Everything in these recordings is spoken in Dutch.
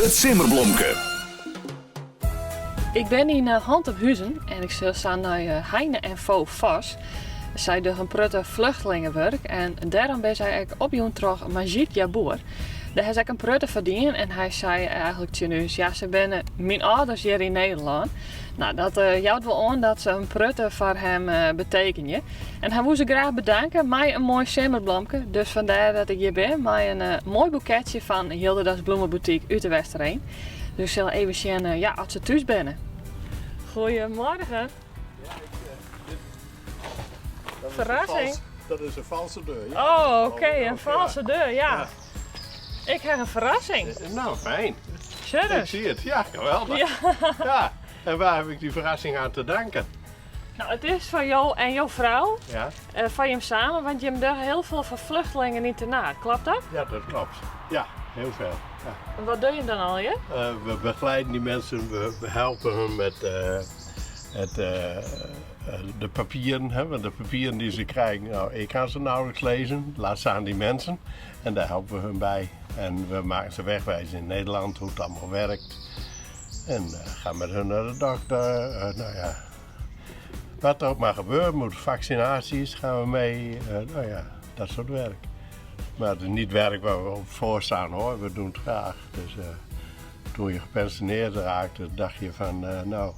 Het Simmerblomke. Ik ben in Hand op Huizen en ik sta naar Heine en Vo Vos. Zij doen een prutte vluchtelingenwerk en daarom ben zij op joen terug Majid Jabour. Daar heeft hij een prutte verdiend en hij zei eigenlijk tegen ons, ja, ze zijn mijn ouders hier in Nederland. Nou, dat jouwt wel aan dat ze een prutte voor hem betekenen. En hij wil ze graag bedanken met een mooi simmerblomke. Dus vandaar dat ik hier ben met een mooi boeketje van Hildedas Bloemenboutique uit de Westerheen. Dus ik zal even zien als ze thuis binnen. Goedemorgen. Verrassing. Dat is een valse deur. Ja. Oh, oké, een valse deur, ja. Ik heb een verrassing. Nou, fijn. Serieus? Ik zie het. Ja, geweldig. Ja. Ja. En waar heb ik die verrassing aan te danken? Nou, het is van jou en jouw vrouw, Ja, van je samen, want je hebt heel veel van vluchtelingen internaat. Klopt dat? ja, dat klopt. Ja, heel veel. Ja. En wat doe je dan al je? We begeleiden die mensen, we helpen hen met de papieren. Hè? Want de papieren die ze krijgen, nou, ik kan ze nauwelijks lezen, laat staan die mensen. En daar helpen we hun bij. En we maken ze wegwijzen in Nederland, hoe het allemaal werkt. En gaan met hun naar de dokter. Nou ja, wat er ook maar gebeurt, moet vaccinaties gaan we mee. Nou ja, dat soort werk. Maar het is niet werk waar we op voor staan hoor, we doen het graag. Dus toen je gepensioneerd raakte, dacht je van nou,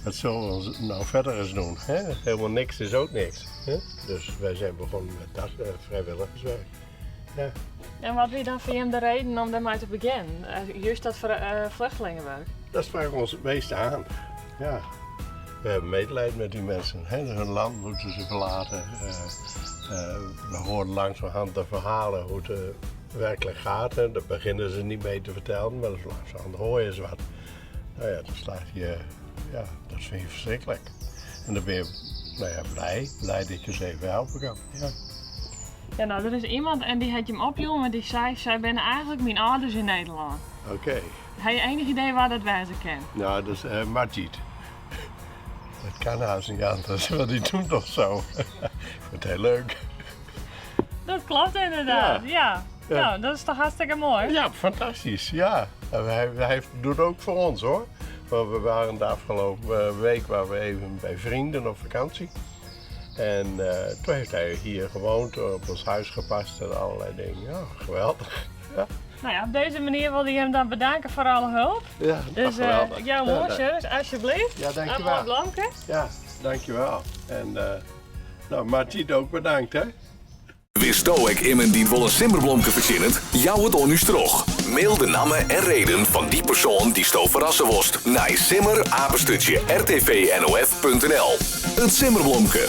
wat zullen we nou verder eens doen? Hè? Helemaal niks is ook niks. Hè? Dus wij zijn begonnen met dat vrijwilligerswerk. Ja. En wat is dan voor je de reden om daarmee te beginnen? Juist dat vluchtelingenwerk? Dat sprak ons het meeste aan. Ja. We hebben medelijden met die mensen. Hè? Hun land moeten ze verlaten. We horen langzamerhand de verhalen hoe het werkelijk gaat. Hè? Daar beginnen ze niet mee te vertellen, maar langzamerhand hoor je ze wat. Nou ja, dan slaat je, ja, dat vind je verschrikkelijk. En dan ben je nou ja, blij dat je ze even helpen kan. Ja. Ja, nou, er is iemand en die had je hem opjoen, maar die zei, zij zijn eigenlijk mijn ouders in Nederland. Oké. Heb je enig idee waar dat wijze kent? Nou, dat is Majid. Dat kan haast niet anders, want die doen toch zo. Ik vind het heel leuk. Dat klopt inderdaad, ja. Ja. Nou, dat is toch hartstikke mooi? Ja, fantastisch, ja. En hij doet het ook voor ons hoor. Want we waren de afgelopen week waren we even bij vrienden op vakantie. En toen heeft hij hier gewoond, op ons huis gepast en allerlei dingen. Ja, geweldig. Ja, Nou ja, op deze manier wil hij hem dan bedanken voor alle hulp. ja Dus geweldig. jouw Ja, morsjes, alsjeblieft. Ja, Een mooi dankjewel. blomke. Ja, dankjewel. En nou, Martien ook bedankt hè. Wist ik iemand die wel een simmerblomke verzinnen? Jou het on u stroog. Mail de namen en reden van die persoon die sto verrassen worst naar simmer@rtvnof.nl. Het Simmerblomke.